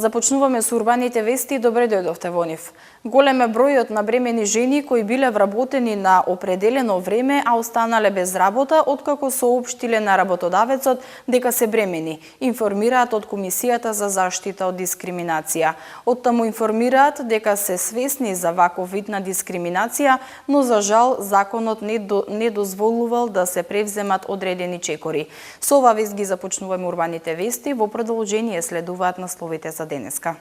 Започнуваме со урбаните вести и добре дојдовте во нив. Голем е бројот на бремени жени кои биле вработени на определено време, а останале без работа, откако соопштиле на работодавецот дека се бремени, информираат од Комисијата за заштита од дискриминација. Оттаму информираат дека се свесни за ваков вид на дискриминација, но за жал законот не дозволувал да се превземат одредени чекори. Со ова вест ги започнуваме урбаните вести, во продолжение следуваат насловите за денеска.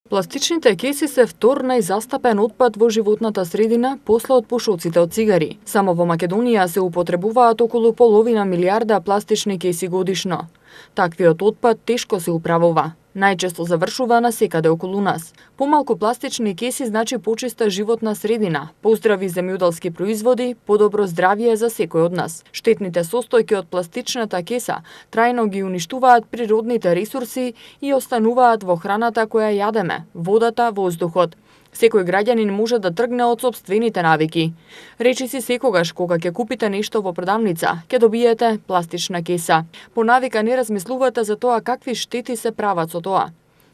Пластичните кеси се втор најзастапен отпад во животната средина после од пушоците од цигари. Само во Македонија се употребуваат околу половина милиарда пластични кеси годишно. Таквиот отпад тешко се управува. Најчесто завршува насекаде околу нас. Помалку пластични кеси значи почиста животна средина, поздрави земјоделски производи, подобро здравје за секој од нас. Штетните состојки од пластичната кеса трајно ги уништуваат природните ресурси и остануваат во храната која јадеме, водата, воздухот. Секој граѓанин може да тргне од сопствените навики. Речи си секогаш кога ќе купите нешто во продавница, ќе добиете пластична кеса. По навика не размислувате за тоа какви штети се прават со тоа.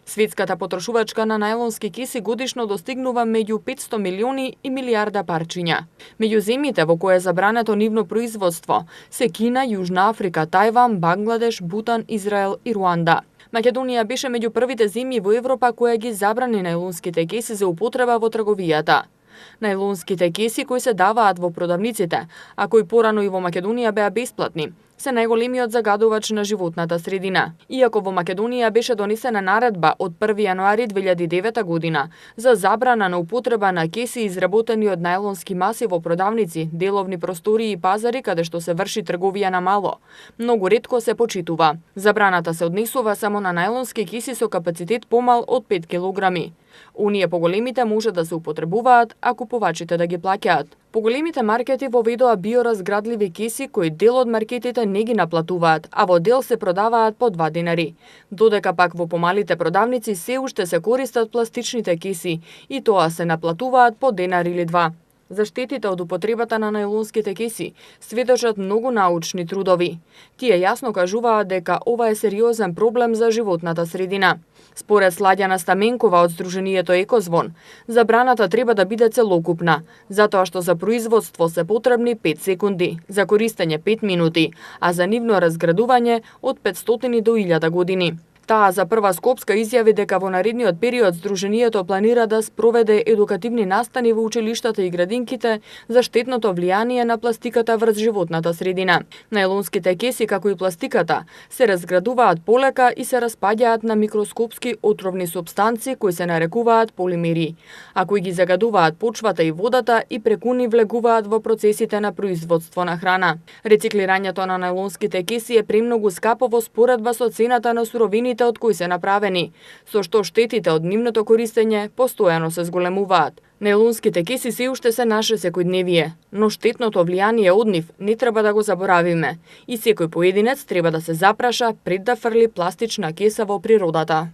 Светската потрошувачка на најлонски кеси годишно достигнува меѓу 500 милиони и милиарда парчиња. Меѓу земјите во кои е забрането нивно производство се Кина, Јужна Африка, Тајван, Бангладеш, Бутан, Израел и Руанда. Македонија беше меѓу првите земји во Европа која ги забрани најлонските кеси за употреба во трговијата. Најлонските кеси кои се даваат во продавниците, а кои порано и во Македонија беа бесплатни, се најголемиот загадувач на животната средина. Иако во Македонија беше донесена наредба од 1 јануари 2009 година за забрана на употреба на кеси изработени од најлонски маси во продавници, деловни простории и пазари каде што се врши трговија на мало, многу ретко се почитува. Забраната се однесува само на најлонски кеси со капацитет помал од 5 килограми. Оние поголемите може да се употребуваат, а купувачите да ги плаќаат. Поголемите маркети воведоа биоразградливи кеси кои дел од маркетите не ги наплатуваат, а во дел се продаваат по 2 динари. Додека пак во помалите продавници се уште се користат пластичните кеси и тоа се наплатуваат по денар или 2. За штетите од употребата на најлонските кеси сведочат многу научни трудови. Тие јасно кажуваат дека ова е сериозен проблем за животната средина. Според Сладјана Стаменкова од Сдруженијето Екозвон, забраната треба да биде целокупна, затоа што за производство се потребни 5 секунди, за користење 5 минути, а за нивно разградување од 500 до 1000 години. Таа за прва Скопска изјави дека во наредниот период Сдруженијето планира да спроведе едукативни настани во училиштата и градинките за штетното влијание на пластиката врз животната средина. Најлонските кеси, како и пластиката, се разградуваат полека и се распаѓаат на микроскопски отровни супстанци кои се нарекуваат полимери, а кои ги загадуваат почвата и водата и преку нив влегуваат во процесите на производство на храна. Рециклирањето на најлонските кеси е премногу скапо во споредба со цената на суровините од кои се направени, со што штетите од нивното користење постојано се зголемуваат. Најлонските кеси се уште се наше секојдневие, но штетното влијание од нив не треба да го заборавиме и секој поединец треба да се запраша пред да фрли пластична кеса во природата.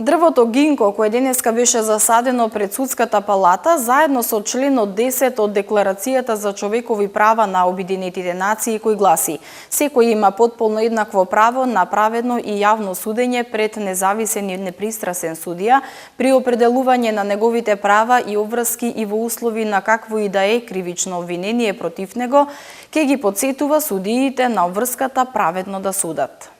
Дрвото гинко, кое денеска беше засадено пред Судската палата, заедно со членот 10 од Декларацијата за човекови права на Обединетите нации, кој гласи: секој има потполно еднакво право на праведно и јавно судење пред независен и непристрасен судија при определување на неговите права и обврски и во услови на какво и да е кривично обвинение против него, ќе ги потсетува судиите на обврската праведно да судат.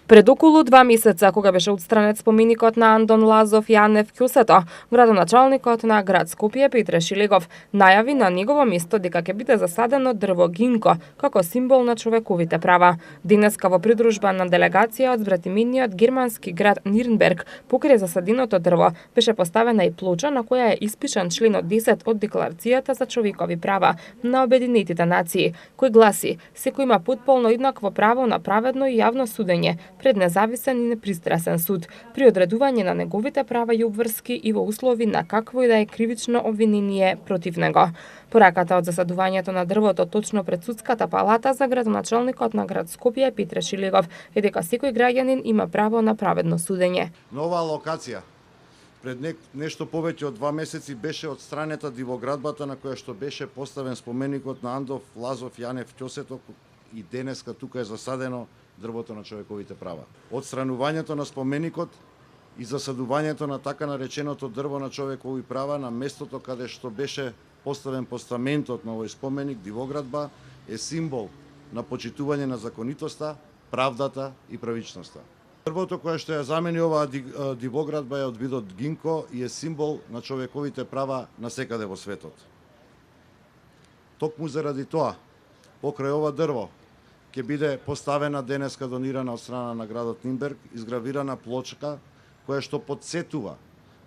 Пред околу 2 месеца, кога беше отстранет споменикот на Андон Лазов Јанев Ќусето, градоначалникот на град Скопје Петре Шилегов најави на негово место дека ќе биде засадено дрво гинко како символ на човековите права. Денеска во придружба на делегација од братимениот германски град Нирнберг покрај засаденото дрво беше поставена и плоча на која е испишан членот 10 од Декларацијата за човекови права на Обединетите нации, кој гласи: секој има потполно еднакво право на праведно и јавно судење пред независен и непристрасен суд при одредување на неговите права и обврски и во услови на какво и да е кривично обвинение против него. Пораката од засадувањето на дрвото точно пред Судската палата за градоначалникот на град Скопје Петре Шилегов е дека секој граѓанин има право на праведно судење. Нова локација пред нешто повеќе од 2 месеци беше отстранета дивоградбата на која што беше поставен споменикот на Андон Лазов Јанев Ќусето и денеска тука е засадено дрвото на човековите права. Отстранувањето на споменикот и засадувањето на така нареченото дрво на човекови права на местото каде што беше поставен постаментот на овој споменик, дивоградба, е символ на почитување на законитоста, правдата и правичноста. Дрвото кое што ја замени оваа дивоградба е од видот гинко и е символ на човековите права насекаде во светот. Токму заради тоа, покрај ова дрво, ќе биде поставена денеска донирана од страна на градот Нинберг, изгравирана плочка која што подсетува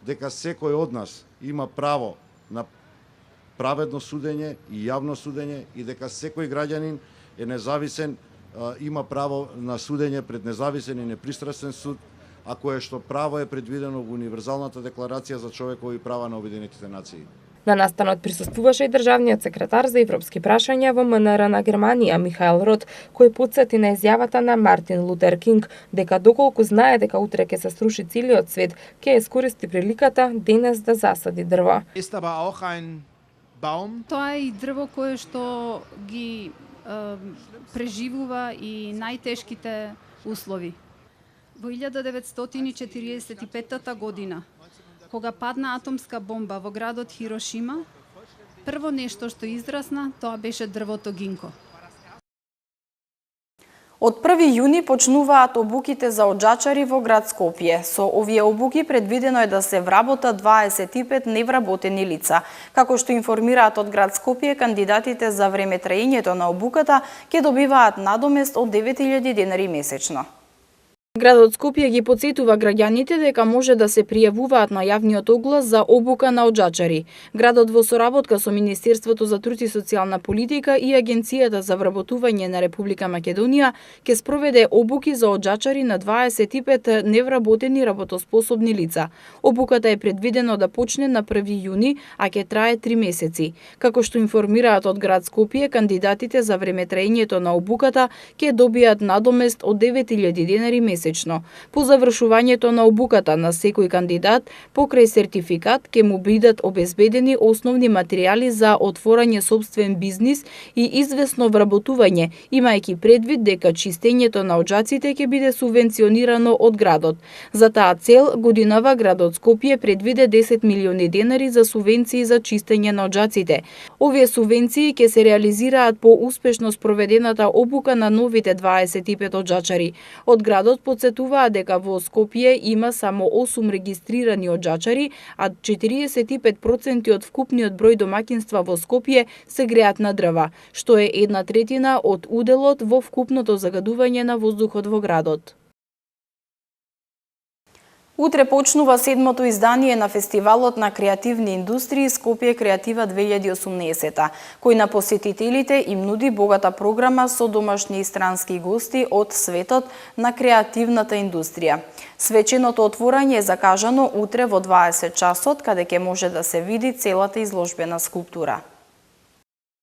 дека секој од нас има право на праведно судење и јавно судење и дека секој граѓанин е независен, има право на судење пред независен и непристрасен суд, а кое што право е предвидено во Универзалната декларација за човекови права на Обединетите нации. На настанот присуствуваше и државниот секретар за европски прашања во МНР на Германија Михаел Рот, кој потсети на изјавата на Мартин Лутер Кинг дека доколку знае дека утре ќе се сруши целиот свет, ќе искористи приликата денес да засади дрво. Тоа е и дрво кое што ги преживува и најтешките услови. Во 1945 година, кога падна атомска бомба во градот Хирошима, прво нешто што израсна, тоа беше дрвото гинко. Од 1 јуни почнуваат обуките за оджачари во град Скопје. Со овие обуки предвидено е да се вработат 25 невработени лица. Како што информираат од град Скопје, кандидатите за време траењето на обуката ќе добиваат надомест од 9000 денари месечно. Градот Скопје ги потсетува граѓаните дека може да се пријавуваат на јавниот оглас за обука на оджачари. Градот во соработка со Министерството за труд и социјална политика и Агенцијата за вработување на Република Македонија ќе спроведе обуки за оджачари на 25 невработени работоспособни лица. Обуката е предвидено да почне на 1 јуни, а ќе трае 3 месеци. Како што информираат од град Скопје, кандидатите за време траењето на обуката ќе добијат надомест од 9000 денари месечно. По завршувањето на обуката на секој кандидат, покрај сертификат, ќе му бидат обезбедени основни материјали за отворање собствен бизнис и известно вработување, имајќи предвид дека чистењето на оджаците ќе биде субвенционирано од градот. За таа цел, годинава градот Скопје предвиде 10 милиони денари за субвенции за чистење на оджаците. Овие субвенции ќе се реализираат по успешно спроведената обука на новите 25 оджачари. Од градот подсетуваа дека во Скопје има само 8 регистрирани оджачари, а 45% од вкупниот број домаќинства во Скопје се греат на дрва, што е 1/3 од уделот во вкупното загадување на воздухот во градот. Утре почнува 7-то издание на Фестивалот на креативни индустрии Скопје Креатива 2018, кој на посетителите им нуди богата програма со домашни и странски гости од светот на креативната индустрија. Свеченото отворање е закажано утре во 20 часот, каде ќе може да се види целата изложбена скулптура.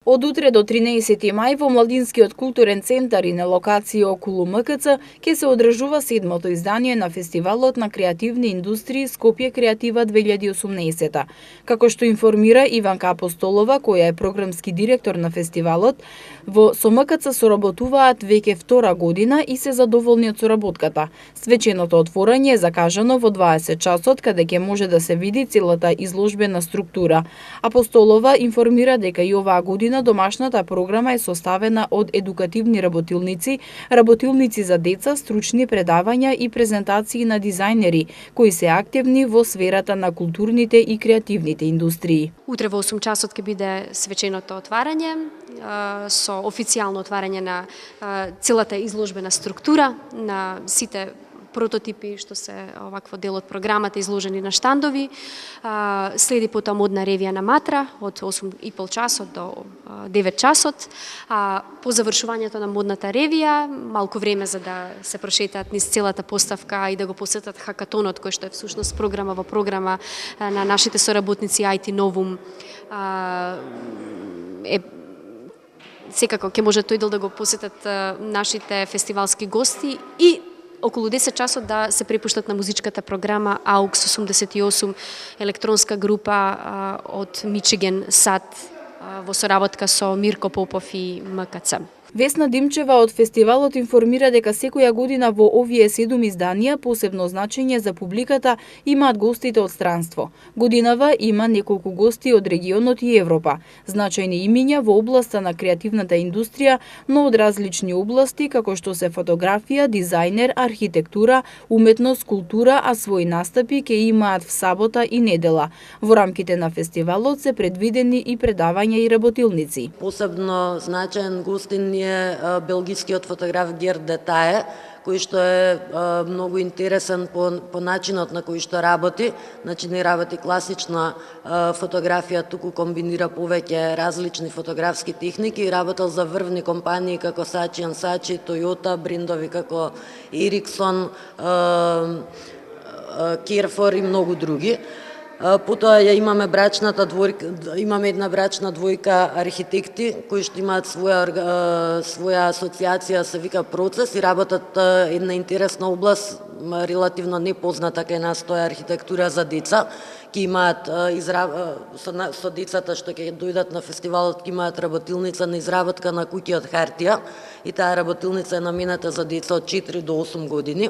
Од утре до 13 мај во Младинскиот културен центар и на локација околу МКЦ ќе се одржува 7-то издание на Фестивалот на креативни индустрии Скопје Креатива 2018. Како што информира Иванка Апостолова, која е програмски директор на фестивалот, со МКЦ соработуваат веќе втора година и се задоволни од соработката. Свеченото отворање е закажано во 20 часот, каде ќе може да се види целата изложбена структура. Апостолова информира дека и оваа година домашната програма е составена од едукативни работилници за деца, стручни предавања и презентации на дизајнери, кои се активни во сферата на културните и креативните индустрии. Утре во 8 часот ќе биде свеченото отварање, со официјално отварање на целата изложбена структура, на сите прототипи што се овакво дел од програмата изложени на штандови. Следи потоа модна ревија на Матра од 8:30 часот до 9 часот. По завршувањето на модната ревија, малку време за да се прошетаат низ целата поставка и да го посетат хакатонот, кој што е всушност програма во програма на нашите соработници IT Novum, секако ќе може тој дел да го посетат нашите фестивалски гости и околу 10 часот да се препуштат на музичката програма AUX 88, електронска група од Мичиген САД во соработка со Мирко Попов и МКЦ. Весна Димчева од фестивалот информира дека секоја година во овие 7 изданија посебно значење за публиката имаат гостите од странство. Годинава има неколку гости од регионот и Европа, значајни имиња во областа на креативната индустрија, но од различни области како што се фотографија, дизајнер, архитектура, уметност, култура, а свои настапи ќе имаат в сабота и недела. Во рамките на фестивалот се предвидени и предавања и работилници. Посебно значаен гостин е белгискиот фотограф Герд Детае, кој што е многу интересен по начинот на кој што работи. Значи не работи класична фотографија, туку комбинира повеќе различни фотографски техники и работел за врвни компании како Saatchi & Saatchi, Toyota, брендови како Ericsson, Carrefour и многу други. Потоа ја имаме една брачна двојка архитекти кои што имаат своја асоциација, се вика Процес, и работат една интересна област, релативно непозната кај нас, тоа е архитектура за деца. Ки имаат со децата што ќе дојдат на фестивалот, ки имаат работилница на изработка на куќи од хартија, и таа работилница е намената за деца од 4 до 8 години.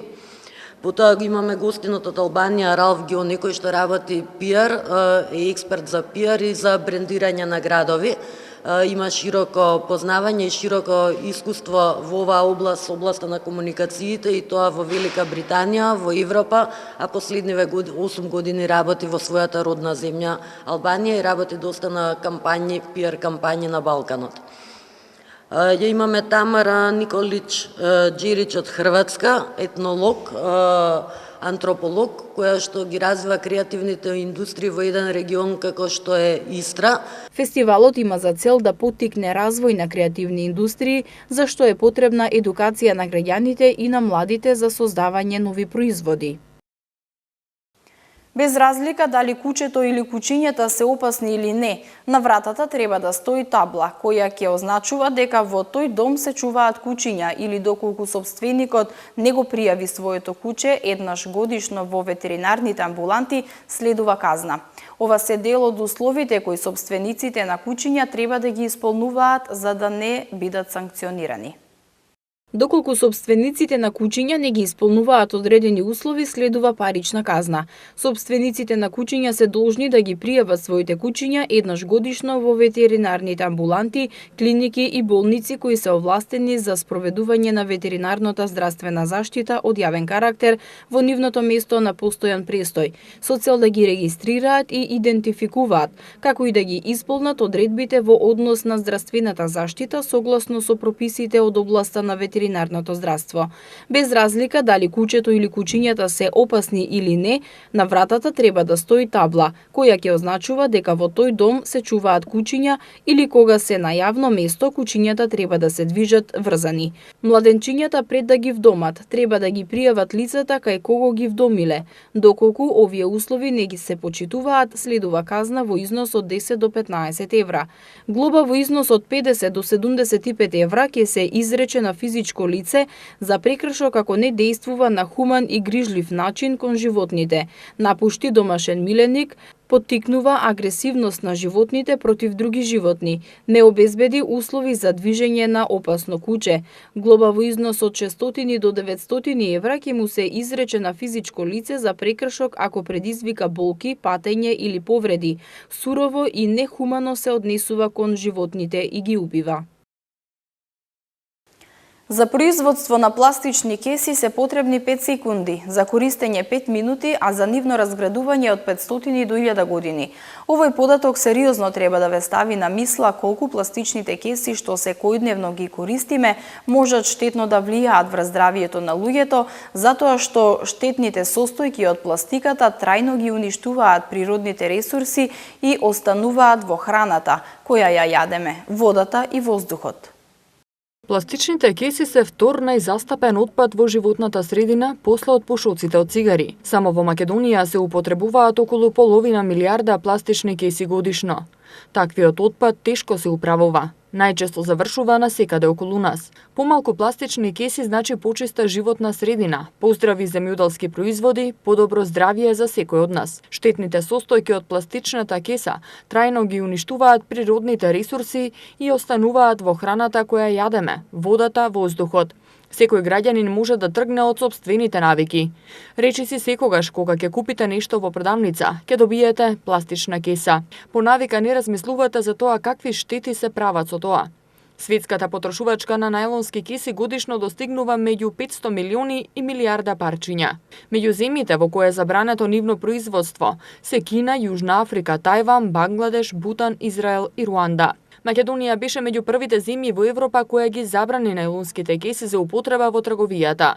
Потоа го имаме гостинот од Албанија, Ралф Гиони, кој што работи пиар, е експерт за пиар и за брендирање на градови. Има широко познавање и широко искуство во оваа областа на комуникациите, и тоа во Велика Британија, во Европа, а последниве 8 години работи во својата родна земја Албанија и работи доста на пиар кампањи на Балканот. Ја имаме Тамара Николич Джерич од Хрватска, етнолог, антрополог, која што ги развива креативните индустрии во еден регион како што е Истра. Фестивалот има за цел да поттикне развој на креативни индустрии, за што е потребна едукација на граѓаните и на младите за создавање нови производи. Без разлика дали кучето или кучињата се опасни или не, на вратата треба да стои табла, која ќе означува дека во тој дом се чуваат кучиња или доколку сопственикот не го пријави своето куче еднаш годишно во ветеринарните амбуланти, следува казна. Ова се дел од условите кои сопствениците на кучиња треба да ги исполнуваат за да не бидат санкционирани. Доколку сопствениците на кучиња не ги исполнуваат одредени услови, следува парична казна. Сопствениците на кучиња се должни да ги пријават своите кучиња еднаш годишно во ветеринарните амбуланти, клиники и болници кои се овластени за спроведување на ветеринарната здравствена заштита од јавен карактер во нивното место на постојан престој, со цел да ги регистрираат и идентификуваат, како и да ги исполнат одредбите во однос на здравствената заштита согласно со прописите од областа на ветеринарното здравство. Без разлика дали кучето или кучињата се опасни или не, на вратата треба да стои табла, која ќе означува дека во тој дом се чуваат кучиња или кога се на јавно место, кучињата треба да се движат врзани. Младенчињата пред да ги вдомат, треба да ги пријават лицата кај кого ги вдомиле. Доколку овие услови не ги се почитуваат, следува казна во износ од 10 до 15 евра. Глоба во износ од 50 до 75 евра ќе се изрече на физичко лице за прекршок ако не действува на хуман и грижлив начин кон животните, напушти домашен миленик, поттикнува агресивност на животните против други животни, не обезбеди услови за движење на опасно куче. Глоба во износ од 600 до 900 евра ќе му се изрече на физичко лице за прекршок ако предизвика болки, патење или повреди, сурово и нехумано се однесува кон животните и ги убива. За производство на пластични кеси се потребни 5 секунди, за користење 5 минути, а за нивно разградување од 500 до 1000 години. Овој податок сериозно треба да ве стави на мисла колку пластичните кеси што секојдневно ги користиме можат штетно да влијаат врз здравието на луѓето, затоа што штетните состојки од пластиката трајно ги уништуваат природните ресурси и остануваат во храната, која ја јадеме, водата и воздухот. Пластичните кеси се втор најзастапен отпад во животната средина после од пушоците од цигари. Само во Македонија се употребуваат околу половина милиарда пластични кеси годишно. Таквиот отпад тешко се управува. Најчесто завршува насекаде околу нас. Помалку пластични кеси значи почиста животна средина, поздрави земјоделски производи, подобро здравје за секој од нас. Штетните состојки од пластичната кеса трајно ги уништуваат природните ресурси и остануваат во храната која јадеме, водата, воздухот. Секој граѓанин може да тргне од сопствените навики. Речи си секогаш кога ќе купите нешто во продавница, ќе добиете пластична кеса. По навика не размислувате за тоа какви штети се прават со тоа. Светската потрошувачка на најлонски кеси годишно достигнува меѓу 500 милиони и милиарда парчиња. Меѓу земјите во кои е забрането нивно производство се Кина, Јужна Африка, Тајван, Бангладеш, Бутан, Израел и Руанда. Македонија беше меѓу првите земји во Европа која ги забрани најлонските кеси за употреба во трговијата.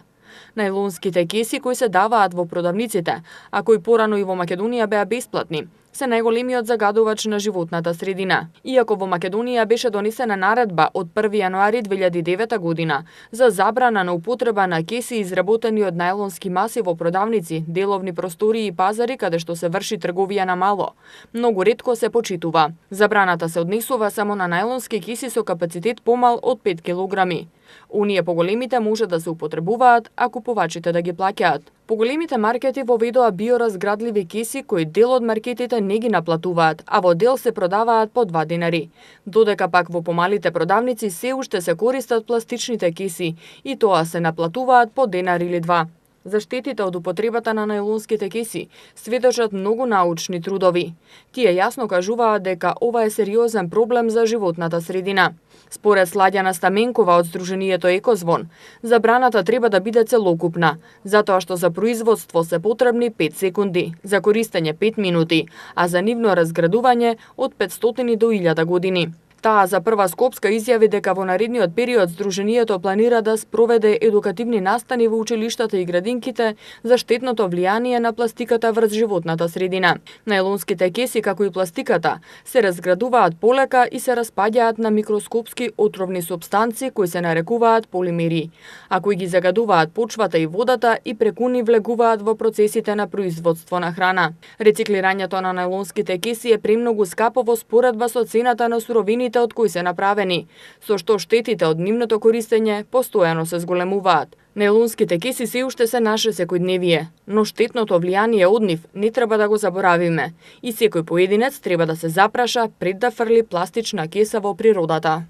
Најлонските кеси кои се даваат во продавниците, а кои порано и во Македонија беа бесплатни, се најголемиот загадувач на животната средина. Иако во Македонија беше донесена наредба од 1 јануари 2009 година за забрана на употреба на кеси изработени од најлонски маси во продавници, деловни простории и пазари каде што се врши трговија на мало, многу ретко се почитува. Забраната се однесува само на најлонски кеси со капацитет помал од 5 килограми. Оние поголемите може да се употребуваат, а купувачите да ги плаќаат. Поголемите маркети воведоа биоразградливи кеси кои дел од маркетите не ги наплатуваат, а во дел се продаваат по 2 денари. Додека пак во помалите продавници се уште се користат пластичните кеси и тоа се наплатуваат по денар или 2. За штетите од употребата на најлонските кеси сведочат многу научни трудови. Тие јасно кажуваат дека ова е сериозен проблем за животната средина. Според Сладјана Стаменкова од Сдруженијето Екозвон, забраната треба да биде целокупна, затоа што за производство се потребни 5 секунди, за користење 5 минути, а за нивно разградување од 500 до 1000 години. Таа за прва Скопска изјави дека во наредниот период Сдруженијето планира да спроведе едукативни настани во училиштата и градинките за штетното влијание на пластиката врз животната средина. Најлонските кеси, како и пластиката, се разградуваат полека и се распаѓаат на микроскопски отровни супстанци кои се нарекуваат полимери, а кои ги загадуваат почвата и водата и преку нив влегуваат во процесите на производство на храна. Рециклирањето на најлонските кеси е премногу скапо во споредба со цената на суровините од кои се направени, со што штетите од нивното користење постојано се зголемуваат. Најлонските кеси се уште се наше секојдневие, но штетното влијание од нив не треба да го заборавиме и секој поединец треба да се запраша пред да фрли пластична кеса во природата.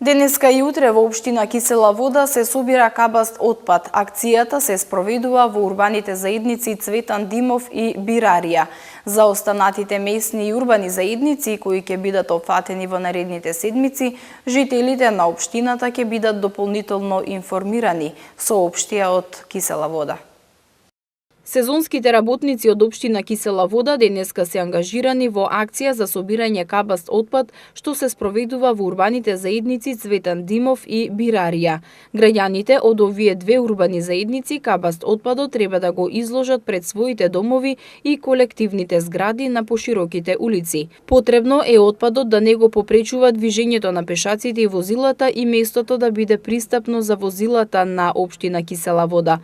Денеска и утре во општина Кисела Вода се собира кабаст отпад. Акцијата се спроведува во урбаните заедници Цветан Димов и Бирарија. За останатите местни и урбани заедници кои ќе бидат опфатени во наредните седмици, жителите на општината ќе бидат дополнително информирани, соопштија од Кисела Вода. Сезонските работници од општина Кисела Вода денеска се ангажирани во акција за собирање кабаст отпад што се спроведува во урбаните заедници Цветан Димов и Бирарија. Граѓаните од овие две урбани заедници кабаст отпадот треба да го изложат пред своите домови и колективните згради на пошироките улици. Потребно е отпадот да не го попречува движењето на пешаците и возилата и местото да биде пристапно за возилата на општина Кисела Вода.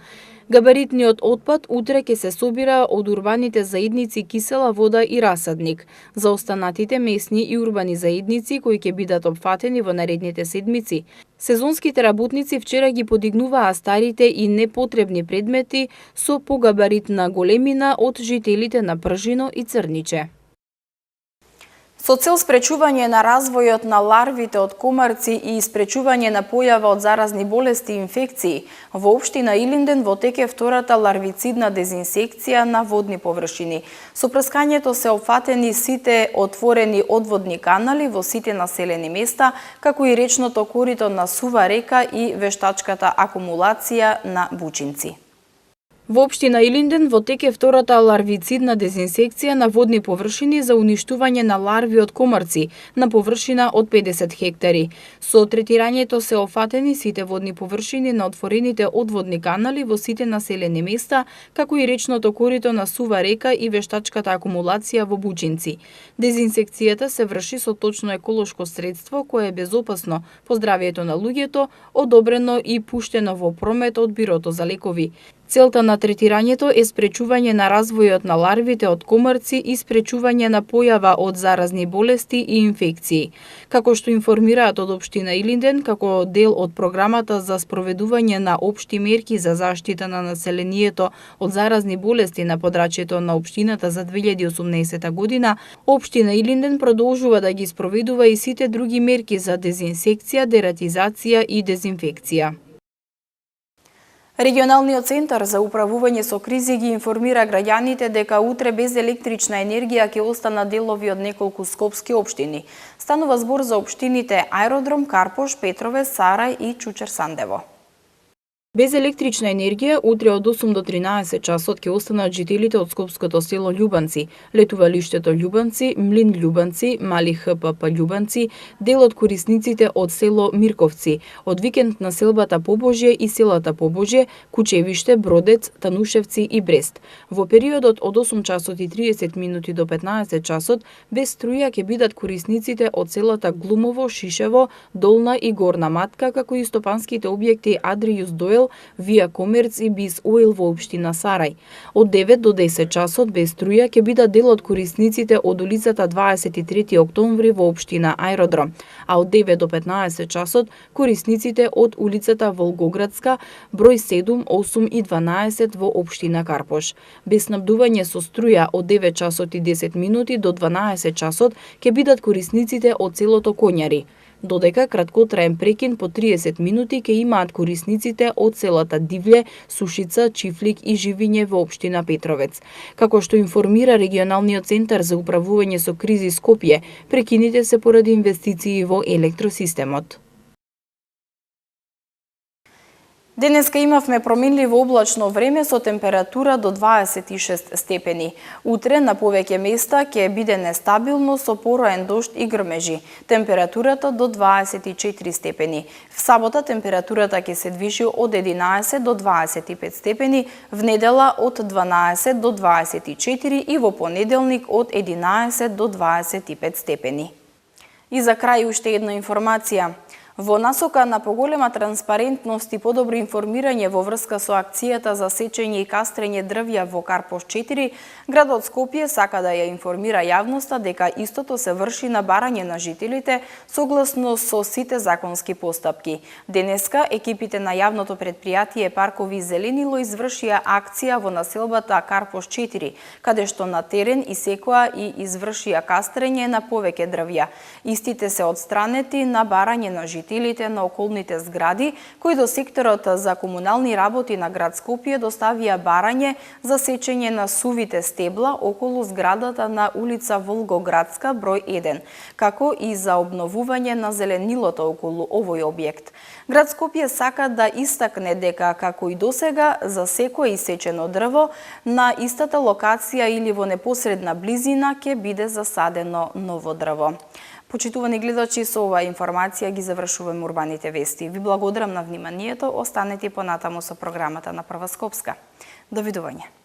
Габаритниот отпад утре ќе се собира од урбаните заедници Кисела Вода и Расадник. За останатите местни и урбани заедници кои ќе бидат опфатени во наредните седмици, сезонските работници вчера ги подигнуваа старите и непотребни предмети со погабаритна големина од жителите на Пржино и Црниче. Со цел спречување на развојот на ларвите од комарци и спречување на појава од заразни болести и инфекции, во општина Илинден во тек е втората ларвицидна дезинсекција на водни површини. Со прскањето се опфатени сите отворени одводни канали во сите населени места, како и речното корито на Сува река и вештачката акумулација на Бучинци. Во општина Илинден во тек е втората ларвицидна дезинсекција на водни површини за уништување на ларви од комарци на површина од 50 хектари. Со третирањето се офатени сите водни површини на отворените одводни канали во сите населени места, како и речното корито на Сува река и вештачката акумулација во Бучинци. Дезинсекцијата се врши со точно еколошко средство кое е безопасно по здравието на луѓето, одобрено и пуштено во промет од Бирото за лекови. Целта на третирањето е спречување на развојот на ларвите од комарци и спречување на појава од заразни болести и инфекции. Како што информираат од општина Илинден, како дел од програмата за спроведување на општи мерки за заштита на населението од заразни болести на подрачјето на општината за 2018 година, општина Илинден продолжува да ги спроведува и сите други мерки за дезинсекција, дератизација и дезинфекција. Регионалниот центар за управување со кризи ги информира граѓаните дека утре без електрична енергија ќе останат делови од неколку скопски општини. Станува збор за општините Аеродром, Карпош, Петрове, Сарај и Чучер-Сандево. Без електрична енергија, утре од 8 до 13 часот ќе останат жителите од скопското село Љубанци, летувалиштето Љубанци, млин Љубанци, мали ХПП Љубанци, дел од корисниците од село Мирковци, од викенд населбата Побожје и селата Побожје, Кучевиште, Бродец, Танушевци и Брест. Во периодот од 8 часот и 30 минути до 15 часот без струја ќе бидат корисниците од селата Глумово, Шишево, Долна и Горна Матка, како и стопанските објекти Адријус Доел, Вија Комерц и Бис Оил во општина Сарај. Од 9 до 10 часот без струја ќе бидат дел од корисниците од улицата 23 октомври во општина Аеродром, а од 9 до 15 часот корисниците од улицата Волгоградска, број 7, 8 и 12 во општина Карпош. Без снабдување со струја од 9 часот и 10 минути до 12 часот ќе бидат корисниците од селото Коњари, додека краткотраен прекин по 30 минути ќе имаат корисниците од селата Дивле, Сушица, Чифлик и Живиње во општина Петровец. Како што информира Регионалниот центар за управување со кризи Скопје, прекините се поради инвестиции во електросистемот. Денеска имавме променливо облачно време со температура до 26 степени. Утре на повеќе места ќе биде нестабилно со пороен дожд и грмежи. Температурата до 24 степени. В сабота температурата ќе се движи од 11 до 25 степени, в недела од 12 до 24 и во понеделник од 11 до 25 степени. И за крај уште една информација. Во насока на поголема транспарентност и подобро информирање во врска со акцијата за сечење и кастрење дрвја во Карпош 4, градот Скопје сака да ја информира јавноста дека истото се врши на барање на жителите согласно со сите законски постапки. Денеска екипите на јавното претпријатие Паркови Зеленило извршија акција во населбата Карпош 4, каде што на терен исекоа и извршија кастрење на повеќе дрвја. Истите се одстранети на барање на жителите на околните згради, кои до секторот за комунални работи на град Скопје доставија барање за сечење на сувите стебла околу зградата на улица Волгоградска број 1, како и за обновување на зеленилото околу овој објект. Град Скопје сака да истакне дека, како и досега, за секое исечено дрво на истата локација или во непосредна близина ќе биде засадено ново дрво. Почитувани гледачи, со оваа информација ги завршуваме урбаните вести. Ви благодарам на вниманието, останете понатаму со програмата на Прва Скопска. Довидување.